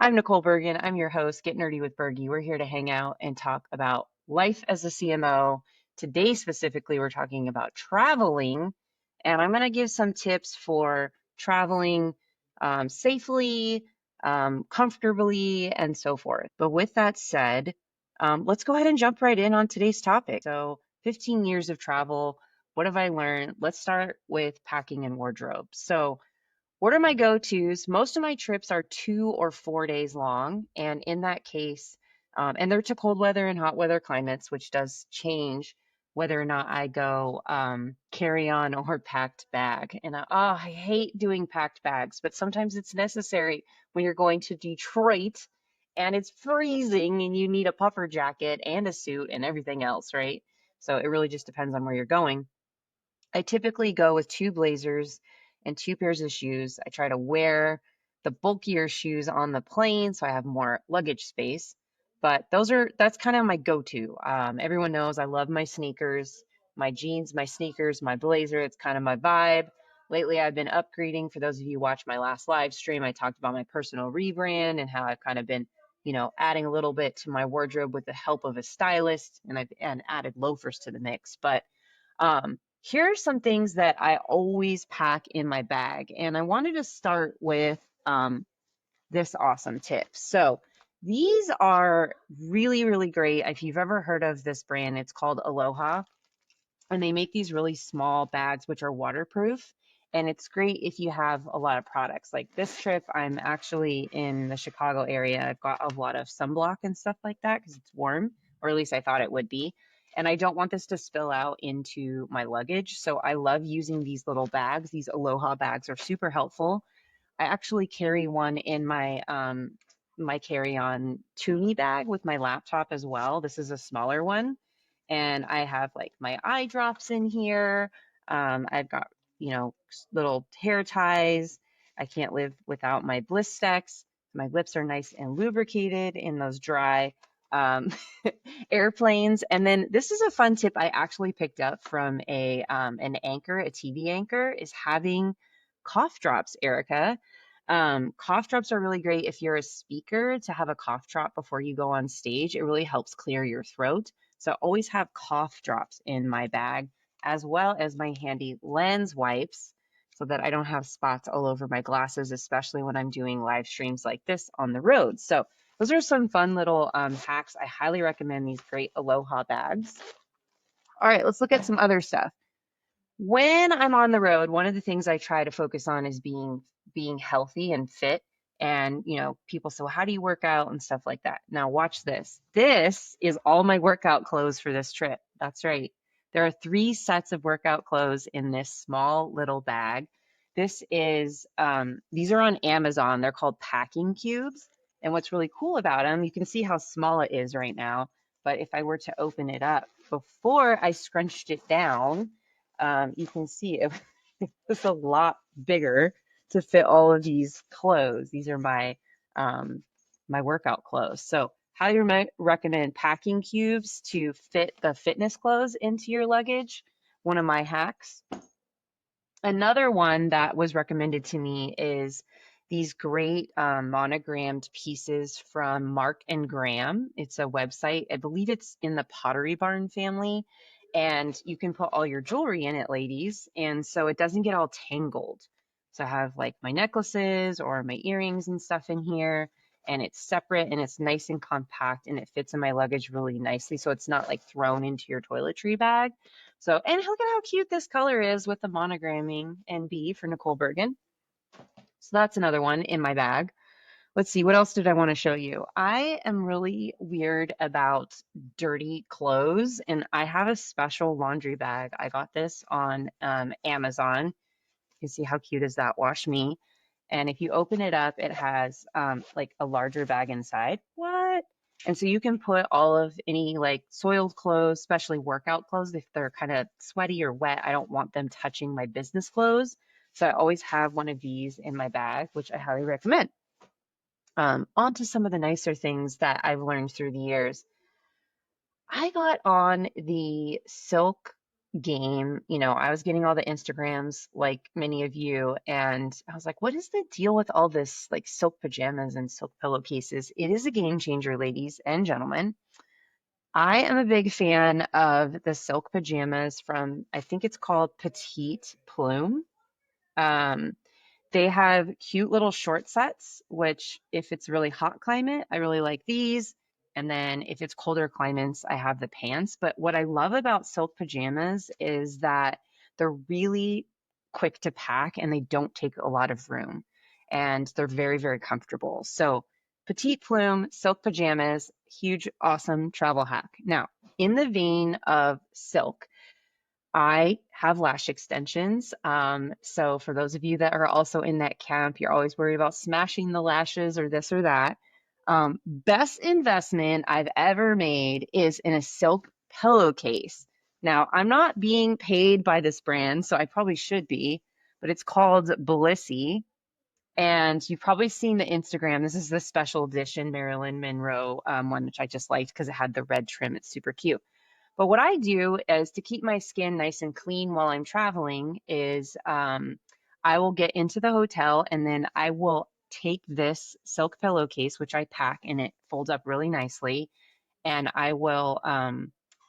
I'm Nicole Bergen. I'm your host, Get Nerdy with Bergie. We're here to hang out and talk about life as a CMO. Today, specifically, we're talking about traveling, and I'm going to give some tips for traveling safely, comfortably, and so forth. But with that said, let's go ahead and jump right in on today's topic. So, 15 years of travel. What have I learned? Let's start with packing and wardrobe. So, what are my go-tos? Most of my trips are 2 or 4 days long, and in that case, and they're to cold weather and hot weather climates, which does change whether or not I go carry-on or packed bag. And I hate doing packed bags, but sometimes it's necessary when you're going to Detroit and it's freezing and you need a puffer jacket and a suit and everything else, right? So it really just depends on where you're going. I typically go with two blazers and two pairs of shoes. I try to wear the bulkier shoes on the plane so I have more luggage space. But that's kind of my go-to. Everyone knows I love my sneakers, my jeans, my sneakers, my blazer. It's kind of my vibe. Lately, I've been upgrading. For those of you who watched my last live stream, I talked about my personal rebrand and how I've kind of been, adding a little bit to my wardrobe with the help of a stylist, and I've added loafers to the mix. But here are some things that I always pack in my bag. And I wanted to start with this awesome tip. So these are really, really great. If you've ever heard of this brand, it's called Aloha. And they make these really small bags, which are waterproof. And it's great if you have a lot of products. Like this trip, I'm actually in the Chicago area. I've got a lot of sunblock and stuff like that because it's warm, or at least I thought it would be. And I don't want this to spill out into my luggage. So I love using these little bags. These Aloha bags are super helpful. I actually carry one in my carry-on Toonie bag with my laptop as well. This is a smaller one, and I have like my eye drops in here. I've got little hair ties. I can't live without my bliss stacks. My lips are nice and lubricated in those dry um, airplanes. And then this is a fun tip I actually picked up from an anchor, a TV anchor, is having cough drops, Erica. Cough drops are really great if you're a speaker to have a cough drop before you go on stage. It really helps clear your throat. So I always have cough drops in my bag, as well as my handy lens wipes so that I don't have spots all over my glasses, especially when I'm doing live streams like this on the road. So those are some fun little hacks. I highly recommend these great Aloha bags. All right, let's look at some other stuff. When I'm on the road, one of the things I try to focus on is being healthy and fit. And, people say, well, how do you work out and stuff like that? Now, watch this. This is all my workout clothes for this trip. That's right. There are 3 sets of workout clothes in this small little bag. These are on Amazon. They're called packing cubes. And what's really cool about them, you can see how small it is right now. But if I were to open it up before I scrunched it down, you can see it was a lot bigger to fit all of these clothes. These are my workout clothes. So highly recommend packing cubes to fit the fitness clothes into your luggage. One of my hacks. Another one that was recommended to me is these great monogrammed pieces from Mark and Graham. It's a website. I believe it's in the Pottery Barn family, and you can put all your jewelry in it, ladies, and so it doesn't get all tangled. So I have like my necklaces or my earrings and stuff in here, and it's separate and it's nice and compact and it fits in my luggage really nicely. So it's not like thrown into your toiletry bag. So, and look at how cute this color is with the monogramming NB for Nicole Bergen. So that's another one in my bag. Let's see, what else did I want to show you? I am really weird about dirty clothes, and I have a special laundry bag. I got this on Amazon. You can see how cute is that? Wash Me. And if you open it up, it has like a larger bag inside. What? And so you can put all of any like soiled clothes, especially workout clothes, if they're kind of sweaty or wet. I don't want them touching my business clothes. So I always have one of these in my bag, which I highly recommend. On to some of the nicer things that I've learned through the years. I got on the silk game. I was getting all the Instagrams like many of you, and I was like, what is the deal with all this like silk pajamas and silk pillowcases? It is a game changer, ladies and gentlemen. I am a big fan of the silk pajamas from, I think it's called Petite Plume. Um, they have cute little short sets, which if it's really hot climate, I really like these. And then if it's colder climates, I have the pants. But what I love about silk pajamas is that they're really quick to pack and they don't take a lot of room. And they're very, very comfortable. So petite plume, silk pajamas, huge, awesome travel hack. Now, in the vein of silk, I have lash extensions. So for those of you that are also in that camp, you're always worried about smashing the lashes or this or that. Best investment I've ever made is in a silk pillowcase. Now, I'm not being paid by this brand, so I probably should be, but it's called Blissy. And you've probably seen the Instagram. This is the special edition Marilyn Monroe one, which I just liked because it had the red trim. It's super cute. But what I do is to keep my skin nice and clean while I'm traveling is I will get into the hotel and then I will take this silk pillowcase, which I pack and it folds up really nicely, and I will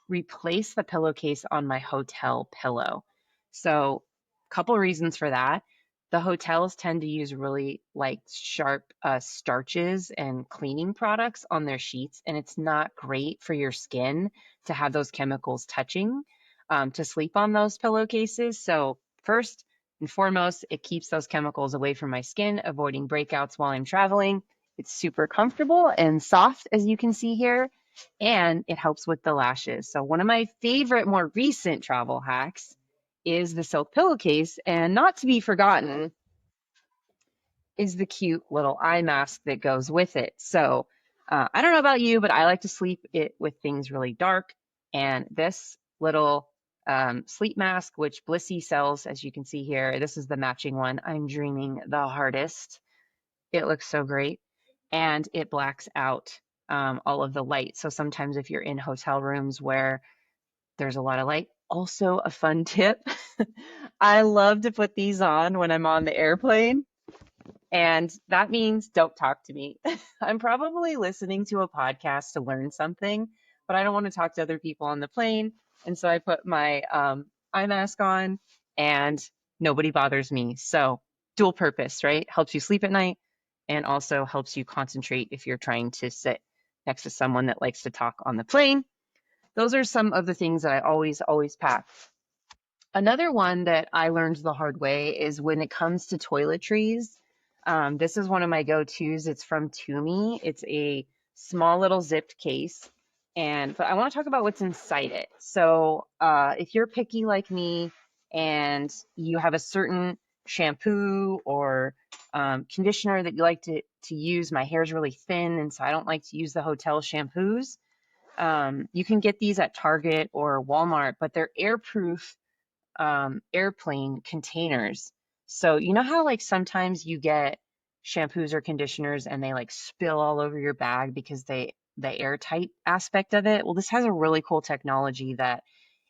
replace the pillowcase on my hotel pillow. So, a couple reasons for that. The hotels tend to use really like sharp starches and cleaning products on their sheets, and it's not great for your skin to have those chemicals touching to sleep on those pillowcases. So, first and foremost, it keeps those chemicals away from my skin, avoiding breakouts while I'm traveling. It's super comfortable and soft, as you can see here, and it helps with the lashes. So one of my favorite more recent travel hacks is the silk pillowcase, and not to be forgotten is the cute little eye mask that goes with it. So I don't know about you, but I like to sleep it with things really dark, and this little sleep mask, which Blissy sells, as you can see here, this is the matching one. I'm dreaming the hardest. It looks so great, and it blacks out all of the light. So sometimes if you're in hotel rooms where there's a lot of light, also a fun tip, I love to put these on when I'm on the airplane. And that means don't talk to me. I'm probably listening to a podcast to learn something, but I don't want to talk to other people on the plane. And so I put my eye mask on and nobody bothers me. So dual purpose, right? Helps you sleep at night and also helps you concentrate if you're trying to sit next to someone that likes to talk on the plane. Those are some of the things that I always pack. Another one that I learned the hard way is when it comes to toiletries. This is one of my go-tos. It's from Toomey. It's a small little zipped case. But I want to talk about what's inside it. So if you're picky like me and you have a certain shampoo or conditioner that you like to use, my hair's really thin, and so I don't like to use the hotel shampoos. You can get these at Target or Walmart, but they're airproof airplane containers. So you know how like sometimes you get shampoos or conditioners and they like spill all over your bag because the airtight aspect of it. Well, this has a really cool technology that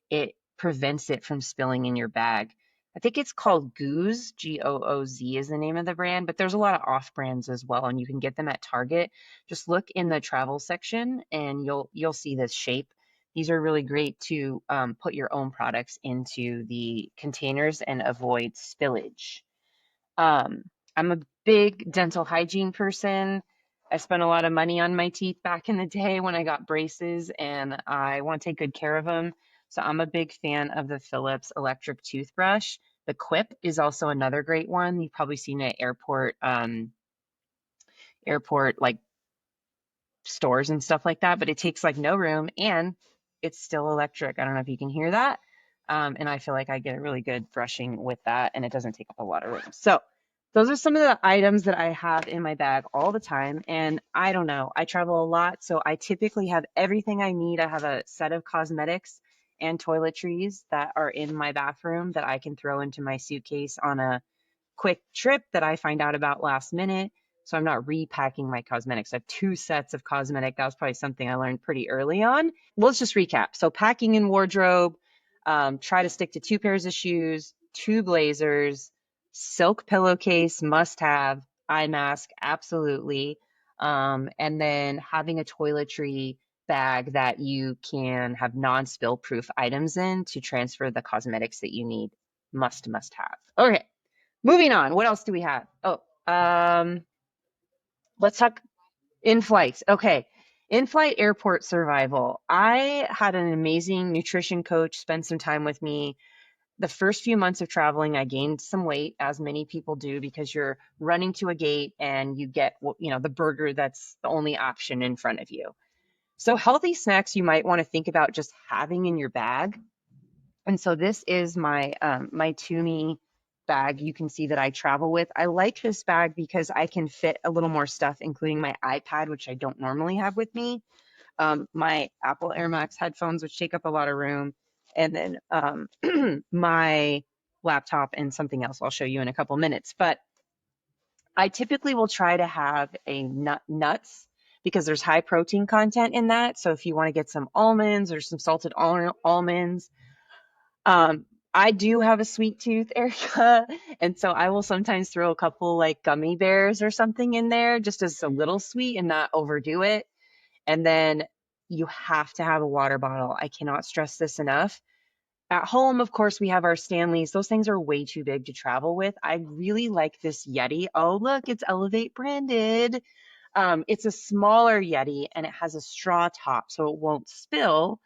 it prevents it from spilling in your bag. I think it's called Gooz, Gooz is the name of the brand, but there's a lot of off brands as well, and you can get them at Target. Just look in the travel section and you'll see this shape. These are really great to put your own products into the containers and avoid spillage. Um, I'm a big dental hygiene person. I spent a lot of money on my teeth back in the day when I got braces, and I want to take good care of them. So I'm a big fan of the Philips electric toothbrush. The Quip is also another great one. You've probably seen it at airport like stores and stuff like that, but it takes like no room and it's still electric. I don't know if you can hear that. And I feel like I get a really good brushing with that and it doesn't take up a lot of room. So those are some of the items that I have in my bag all the time. And I don't know, I travel a lot, so I typically have everything I need. I have a set of cosmetics and toiletries that are in my bathroom that I can throw into my suitcase on a quick trip that I find out about last minute. So I'm not repacking my cosmetics. I have two sets of cosmetic. That was probably something I learned pretty early on. Let's just recap. So packing and wardrobe, Try to stick to 2 pairs of shoes, 2 blazers, silk pillowcase, must have, eye mask, absolutely. And then having a toiletry bag that you can have non-spill proof items in to transfer the cosmetics that you need. Must have. Okay, moving on. What else do we have? Oh, let's talk in flights. Okay. In-flight airport survival. I had an amazing nutrition coach spend some time with me. The first few months of traveling, I gained some weight, as many people do, because you're running to a gate and you get, the burger that's the only option in front of you. So healthy snacks you might want to think about just having in your bag. And so this is my Toomey bag. You can see that I travel with. I like this bag because I can fit a little more stuff, including my iPad, which I don't normally have with me, my Apple Air Max headphones, which take up a lot of room, and then my laptop and something else I'll show you in a couple minutes. But I typically will try to have a nuts because there's high protein content in that. So if you want to get some almonds or some salted almonds, um, I do have a sweet tooth, Erica, and so I will sometimes throw a couple like gummy bears or something in there just as a little sweet and not overdo it. And then you have to have a water bottle. I cannot stress this enough. At home, of course, we have our Stanleys. Those things are way too big to travel with. I really like this Yeti. Oh, look, it's Elevate branded. It's a smaller Yeti and it has a straw top so it won't spill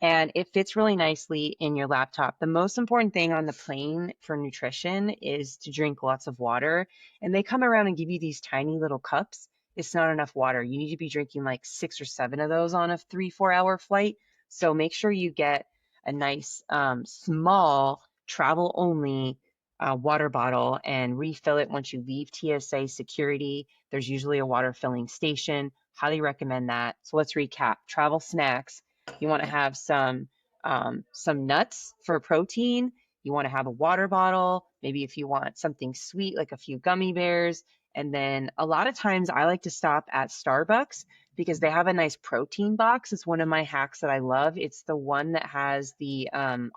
and it fits really nicely in your laptop. The most important thing on the plane for nutrition is to drink lots of water. And they come around and give you these tiny little cups. It's not enough water. You need to be drinking like 6 or 7 of those on a 3-4 hour flight. So make sure you get a nice small travel only water bottle and refill it once you leave TSA security. There's usually a water filling station. Highly recommend that. So let's recap. Travel snacks. You want to have some nuts for protein. You want to have a water bottle. Maybe if you want something sweet, like a few gummy bears. And then a lot of times I like to stop at Starbucks because they have a nice protein box. It's one of my hacks that I love. It's the one that has the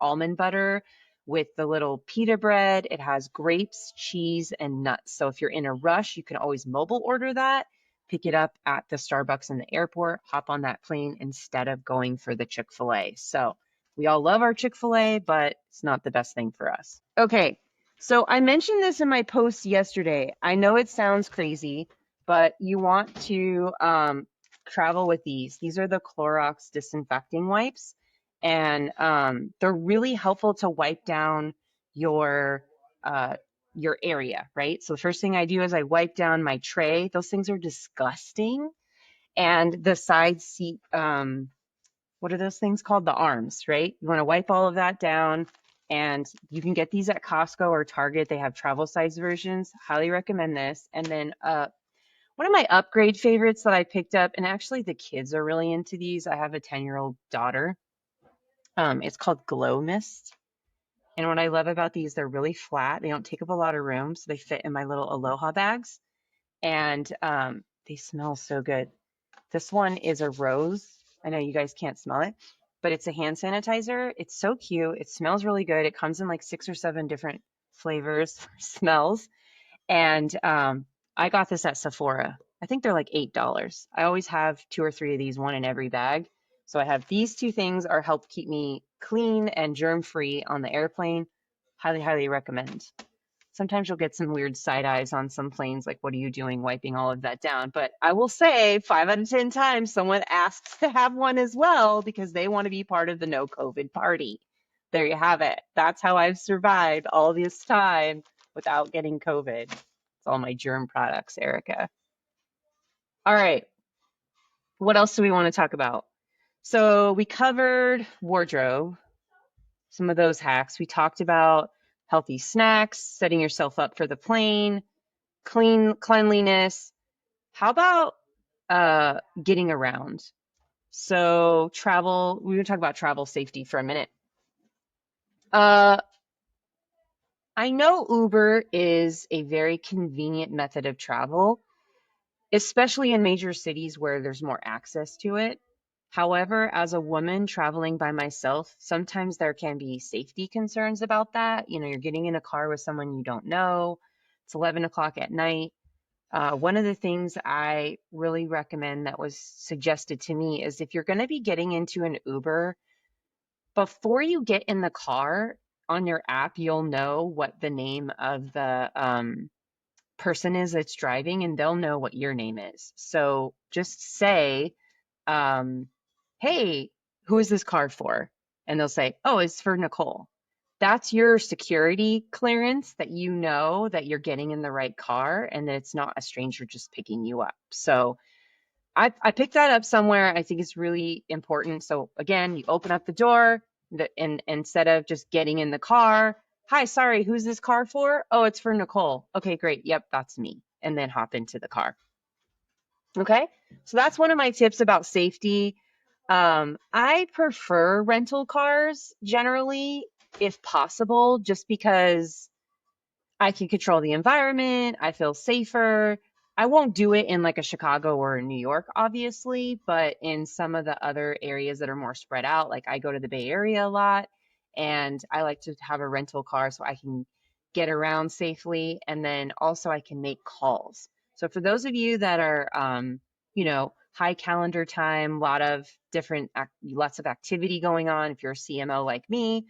almond butter with the little pita bread. It has grapes, cheese, and nuts. So if you're in a rush, you can always mobile order that, pick it up at the Starbucks in the airport, hop on that plane instead of going for the Chick-fil-A. So we all love our Chick-fil-A, but it's not the best thing for us. Okay, so I mentioned this in my post yesterday. I know it sounds crazy, but you want to travel with these. These are the Clorox disinfecting wipes. And they're really helpful to wipe down your uh, your area, right? So the first thing I do is I wipe down my tray. Those things are disgusting. And the side seat, what are those things called? The arms, right? You want to wipe all of that down. And you can get these at Costco or Target. They have travel size versions. Highly recommend this. And then one of my upgrade favorites that I picked up, and actually the kids are really into these. I have a 10-year-old daughter. It's called Glow Mist. And what I love about these, they're really flat. They don't take up a lot of room, so they fit in my little Aloha bags. And they smell so good. This one is a rose. I know you guys can't smell it, but it's a hand sanitizer. It's so cute. It smells really good. It comes in like 6 or 7 different flavors, smells. And I got this at Sephora. I think they're like $8. I always have 2 or 3 of these, one in every bag. So I have these 2 things are help keep me clean and germ free on the airplane. Highly, highly recommend. Sometimes you'll get some weird side eyes on some planes, like, what are you doing wiping all of that down? But I will say 5 out of 10 times someone asks to have one as well because they want to be part of the no COVID party. There you have it. That's how I've survived all this time without getting COVID. It's all my germ products, Erica. All right. What else do we want to talk about? So we covered wardrobe, some of those hacks. We talked about healthy snacks, setting yourself up for the plane, cleanliness. How about getting around? So travel, we're going to talk about travel safety for a minute. I know Uber is a very convenient method of travel, especially in major cities where there's more access to it. However, as a woman traveling by myself, sometimes there can be safety concerns about that. You know, you're getting in a car with someone you don't know. It's 11 o'clock at night. One of the things I really recommend that was suggested to me is if you're going to be getting into an Uber, before you get in the car on your app, you'll know what the name of the person is that's driving, and they'll know what your name is. So just say, um, hey, who is this car for? And they'll say, oh, it's for Nicole. That's your security clearance that you know that you're getting in the right car and that it's not a stranger just picking you up. So I picked that up somewhere. I think it's really important. So again, you open up the door and instead of just getting in the car, hi, sorry, who's this car for? Oh, it's for Nicole. Okay, great. Yep, that's me. And then hop into the car. Okay, so that's one of my tips about safety. I prefer rental cars generally, if possible, just because I can control the environment. I feel safer. I won't do it in like a Chicago or a New York, obviously, but in some of the other areas that are more spread out, like I go to the Bay Area a lot and I like to have a rental car so I can get around safely. And then also I can make calls. So for those of you that are, high calendar time, lots of activity going on, if you're a CMO like me,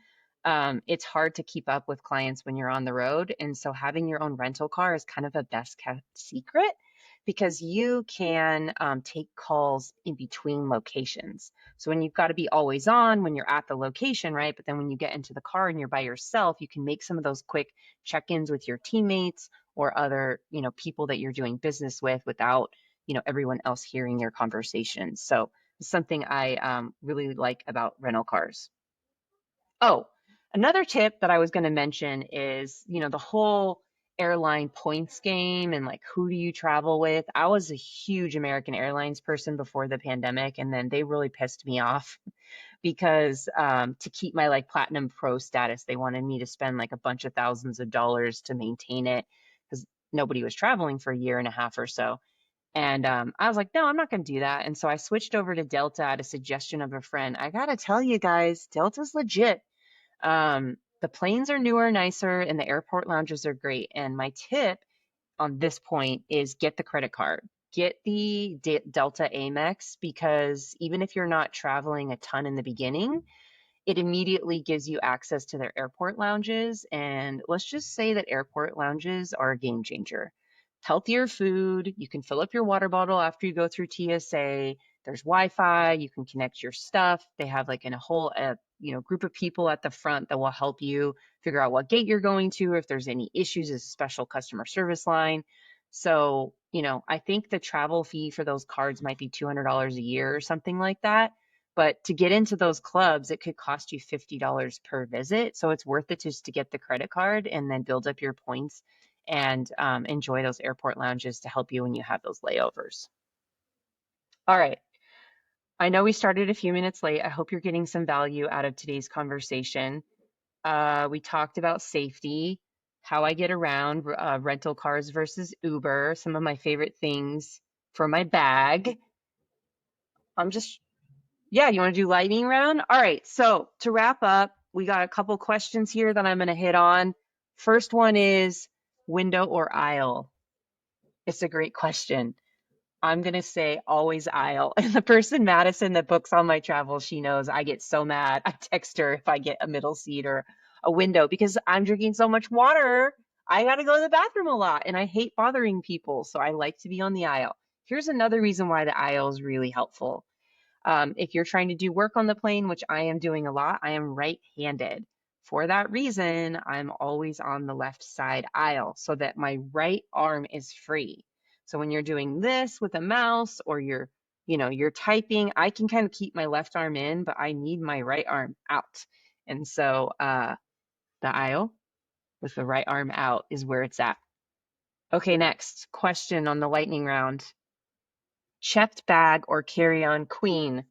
it's hard to keep up with clients when you're on the road. And so having your own rental car is kind of a best kept secret because you can take calls in between locations. So when you've got to be always on when you're at the location, right? But then when you get into the car and you're by yourself, you can make some of those quick check-ins with your teammates or other, people that you're doing business with without, everyone else hearing your conversations. So it's something I really like about rental cars. Oh, another tip that I was going to mention is, the whole airline points game and like who do you travel with? I was a huge American Airlines person before the pandemic, and then they really pissed me off because to keep my like Platinum Pro status, they wanted me to spend like a bunch of thousands of dollars to maintain it because nobody was traveling for a year and a half or so. And I was like, no, I'm not going to do that. And so I switched over to Delta at a suggestion of a friend. I got to tell you guys, Delta's legit. The planes are newer, nicer, and the airport lounges are great. And my tip on this point is get the credit card. Get the Delta Amex because even if you're not traveling a ton in the beginning, it immediately gives you access to their airport lounges. And let's just say that airport lounges are a game changer. Healthier food, you can fill up your water bottle after you go through TSA. There's Wi-Fi, you can connect your stuff. They have like in a whole group of people at the front that will help you figure out what gate you're going to, if there's any issues, a special customer service line. So, I think the travel fee for those cards might be $200 a year or something like that. But to get into those clubs, it could cost you $50 per visit. So it's worth it just to get the credit card and then build up your points and enjoy those airport lounges to help you when you have those layovers. All right. I know we started a few minutes late. I hope you're getting some value out of today's conversation. We talked about safety, how I get around, rental cars versus Uber, some of my favorite things for my bag. I'm just Yeah, you want to do lightning round? All right. So to wrap up, we got a couple questions here that I'm going to hit on. First one is window or aisle? It's a great question. I'm going to say always aisle. And the person, Madison, that books all my travel, she knows I get so mad. I text her if I get a middle seat or a window because I'm drinking so much water. I got to go to the bathroom a lot and I hate bothering people. So I like to be on the aisle. Here's another reason why the aisle is really helpful. If you're trying to do work on the plane, which I am doing a lot, I am right-handed. For that reason, I'm always on the left side aisle so that my right arm is free. So when you're doing this with a mouse or you're typing, I can kind of keep my left arm in, but I need my right arm out. And so the aisle with the right arm out is where it's at. Okay, next question on the lightning round. Checked bag or carry-on queen?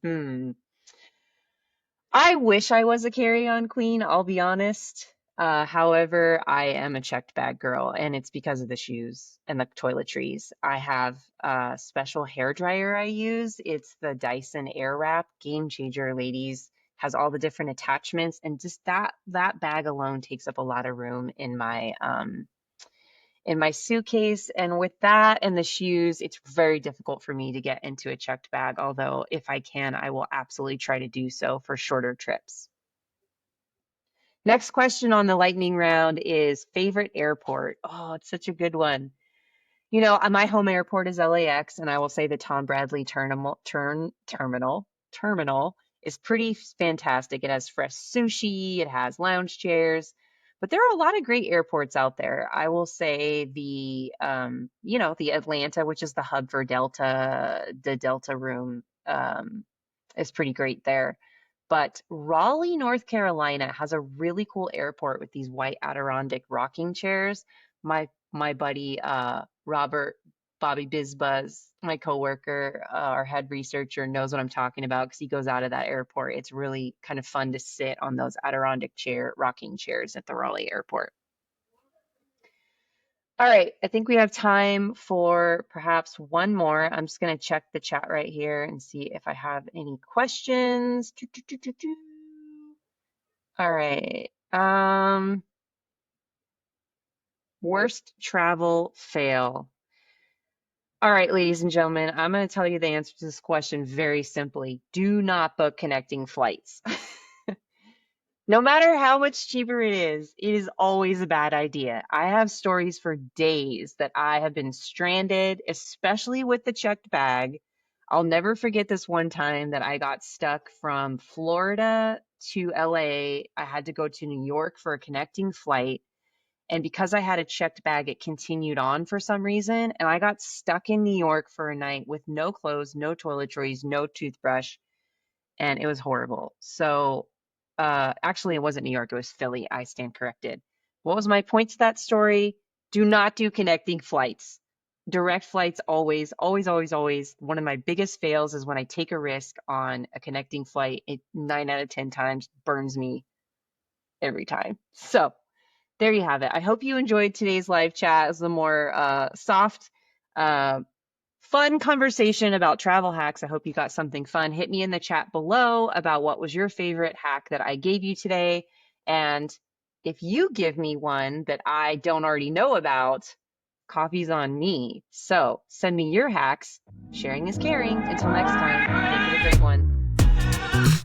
I wish I was a carry-on queen, I'll be honest. However, I am a checked bag girl, and it's because of the shoes and the toiletries. I have a special hair dryer I use. It's the Dyson Airwrap, game changer, ladies. Has all the different attachments, and just that bag alone takes up a lot of room in my suitcase. And with that and the shoes, it's very difficult for me to get into a checked bag. Although if I can, I will absolutely try to do so for shorter trips. Next question on the lightning round is favorite airport. Oh, it's such a good one. My home airport is LAX, and I will say the Tom Bradley terminal is pretty fantastic. It has fresh sushi, it has lounge chairs, but there are a lot of great airports out there. I will say the Atlanta, which is the hub for Delta, the Delta room, is pretty great there. But Raleigh, North Carolina has a really cool airport with these white Adirondack rocking chairs. My buddy Robert Bobby Bizbuzz, my coworker, our head researcher, knows what I'm talking about because he goes out of that airport. It's really kind of fun to sit on those Adirondack rocking chairs at the Raleigh airport. All right, I think we have time for perhaps one more. I'm just going to check the chat right here and see if I have any questions. All right. Worst travel fail. All right, ladies and gentlemen, I'm going to tell you the answer to this question very simply. Do not book connecting flights. No matter how much cheaper it is always a bad idea. I have stories for days that I have been stranded, especially with the checked bag. I'll never forget this one time that I got stuck from Florida to LA. I had to go to New York for a connecting flight. And because I had a checked bag, it continued on for some reason. And I got stuck in New York for a night with no clothes, no toiletries, no toothbrush, and it was horrible. So, actually, it wasn't New York, it was Philly. I stand corrected. What was my point to that story? Do not do connecting flights. Direct flights always, always, always, always. One of my biggest fails is when I take a risk on a connecting flight. It 9 out of 10 times burns me every time. So, there you have it. I hope you enjoyed today's live chat. It was a more soft, uh, fun conversation about travel hacks. I hope you got something fun. Hit me in the chat below about what was your favorite hack that I gave you today. And if you give me one that I don't already know about, coffee's on me. So send me your hacks. Sharing is caring. Until next time, make it a great one.